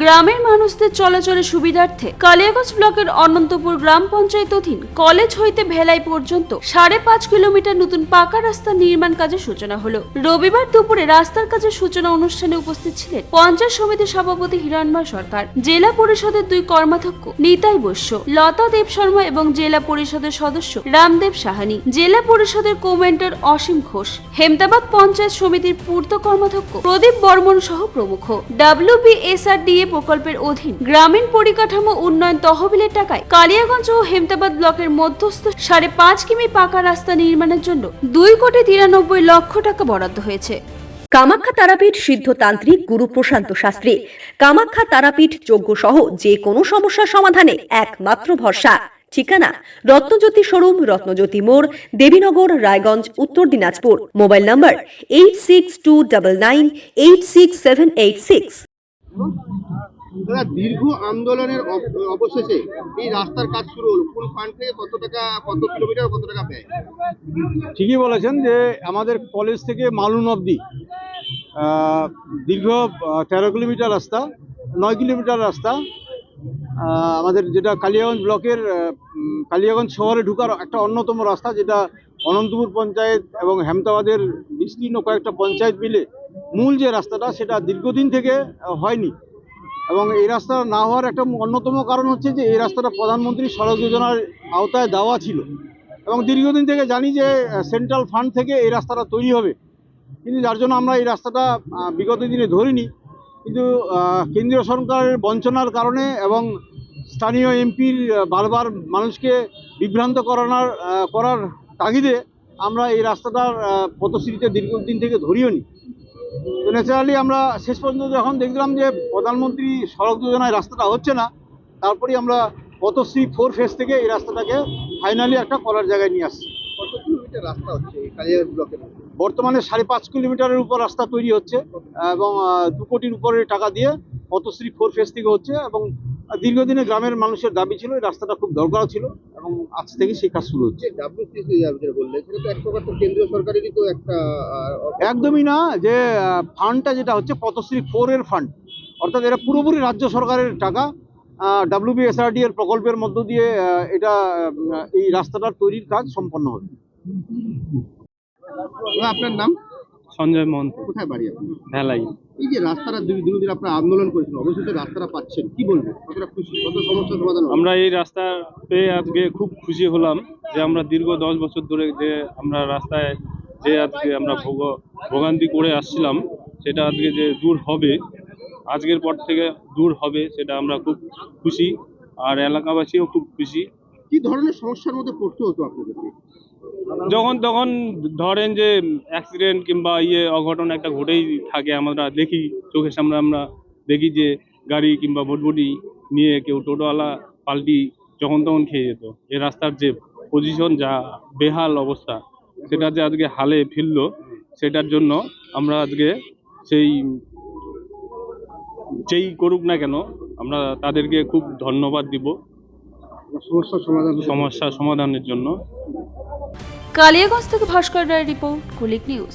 গ্রামের মানুষদের চলাচলের সুবিধার্থে কালিয়াগঞ্জ ব্লকের অনন্তপুর গ্রাম পঞ্চায়েত অধীন কলেজ হইতে ভেলাই পর্যন্ত 5.5 কিলোমিটার নতুন পাকা রাস্তা নির্মাণ কাজের সূচনা হলো। রবিবার দুপুরে রাস্তার কাজের সূচনা অনুষ্ঠানে উপস্থিত ছিলেন পঞ্চায়েত সমিতির সভাপতি হিরণময় সরকার, জেলা পরিষদের 2 কর্মাধ্যক্ষ নিতাই বৈশ্য, লতা দেব শর্মা এবং জেলা পরিষদের সদস্য রামদেব সাহানি, জেলা পরিষদের কোমেন্টার অসীম ঘোষ, হেমতাবাদ পঞ্চায়েত সমিতির পূর্ত কর্মাধ্যক্ষ প্রদীপ বর্মন সহ প্রমুখ। WBSRDA প্রকল্পের অধীন গ্রামীণ পরিকাঠামো উন্নয়ন তহবিলের টাকায় কালিয়াগঞ্জ ও হেমতাবাদ ব্লকের মধ্যস্থ 5.5 কিমি পাকা রাস্তা নির্মাণের জন্য 2,93,00,000 টাকা বরাদ্দ হয়েছে। কামাখ্যা তারাপীঠ সিদ্ধতান্ত্রিক গুরু প্রশান্ত শাস্ত্রী। কামাখ্যা তারাপীঠ যজ্ঞ সহ যে কোনো সমস্যার সমাধানে একমাত্র ভরসা। ঠিকানা রত্নজ্যোতি শোরুম, রত্নজ্যোতি মোড়, দেবীনগর, রায়গঞ্জ, উত্তর দিনাজপুর। মোবাইল নম্বর 8629986786। দীর্ঘ আন্দোলনের অবশেষে এই রাস্তার কাজ শুরু হলো। কোন ফান্ড থেকে কত টাকা, কত কিলোমিটার, কত টাকা ব্যয়? ঠিকই বলেছেন যে আমাদের কলেজ থেকে মালুন অবধি দীর্ঘ 13 কিলোমিটার রাস্তা, 9 কিলোমিটার রাস্তা আমাদের, যেটা কালিয়াগঞ্জ ব্লকের কালিয়াগঞ্জ শহরে ঢোকার একটা অন্যতম রাস্তা, যেটা অনন্তপুর পঞ্চায়েত এবং হেমতাবাদের বিস্তীর্ণ কয়েকটা পঞ্চায়েত মিলে মূল যে রাস্তাটা, সেটা দীর্ঘদিন থেকে হয়নি। এবং এই রাস্তা না হওয়ার একটা অন্যতম কারণ হচ্ছে যে এই রাস্তাটা প্রধানমন্ত্রী সড়ক যোজনার আওতায় দেওয়া ছিল এবং দীর্ঘদিন থেকে জানি যে সেন্ট্রাল ফান্ড থেকে এই রাস্তাটা তৈরি হবে, কিন্তু যার জন্য আমরা এই রাস্তাটা বিগত দিনে ধরিনি। কিন্তু কেন্দ্রীয় সরকারের বঞ্চনার কারণে এবং স্থানীয় এমপির বারবার মানুষকে বিভ্রান্ত করার তাগিদে আমরা এই রাস্তাটার পথশ্রীতে দীর্ঘদিন থেকে ধরিও নি। তো ন্যাচারালি আমরা শেষ পর্যন্ত যখন দেখলাম যে প্রধানমন্ত্রী সড়ক যোজনায় রাস্তাটা হচ্ছে না, তারপরেই আমরা পথশ্রী 4 ফেজ থেকে এই রাস্তাটাকে ফাইনালি একটা করার জায়গায় নিয়ে আসছি। কত কিলোমিটার রাস্তা হচ্ছে এই কালিয়াগঞ্জ ব্লকের? বর্তমানে 5.5 কিলোমিটারের উপর রাস্তা তৈরি হচ্ছে এবং 2 কোটির উপরে টাকা দিয়ে পথশ্রী 4 ফেজ থেকে হচ্ছে। এবং দীর্ঘদিনে গ্রামের মানুষের দাবি ছিল এই রাস্তাটা খুব দরকার ছিল এবং আজ থেকে সেই কাজ শুরু হচ্ছে। বললে সেটা তো এক প্রকার তো কেন্দ্রীয় সরকারেরই তো একটা একদমই না, যে ফান্ডটা যেটা হচ্ছে পথশ্রী 4 এর ফান্ড, অর্থাৎ এটা পুরোপুরি রাজ্য সরকারের টাকা। WBSRD এর প্রকল্পের মধ্য দিয়ে এটা এই রাস্তাটার তৈরির কাজ সম্পন্ন হবে। আপনার নাম? সঞ্জয় মহন্ত। কোথায় বাড়ি আপনার? ভেলাই। এই যে রাস্তাটা দিন আপনারা আন্দোলন করেছেন, অবশেষে রাস্তাটা পাচ্ছেন, কি বলবেন? কতটা খুশি, কত সমস্যার সমাধান হলো? আমরা এই রাস্তা পেয়ে আজকে খুব খুশি হলাম যে আমরা দীর্ঘ 10 বছর ধরে যে আমরা রাস্তায় যে আজকে আমরা ভোগান্তি করে আসছিলাম, সেটা আজকে যে দূর হবে, আজকের পর থেকে দূর হবে, সেটা আমরা খুব খুশি। আর এলাকাবাসীও খুব খুশি। কি ধরনের সমস্যার মধ্যে পড়তে হতো আপনাদেরকে? যখন তখন ধরেন যে অ্যাক্সিডেন্ট কিংবা অঘটন একটা ঘটেই থাকে, আমরা দেখি চোখের সামনে, আমরা দেখি যে গাড়ি কিংবা ভটভটি নিয়ে কেউ টোটোওয়ালা পাল্টি যখন তখন খেয়ে যেত। এই রাস্তার যে পজিশন, যা বেহাল অবস্থা, সেটা যে আজকে হালে ফিরলো, সেটার জন্য আমরা আজকে যেই করুক না কেন, আমরা তাদেরকে খুব ধন্যবাদ দিব সমস্যা সমাধানের জন্য। কালিয়াগঞ্জ থেকে ভাস্কর রায়ের রিপোর্ট, কুলিক নিউজ।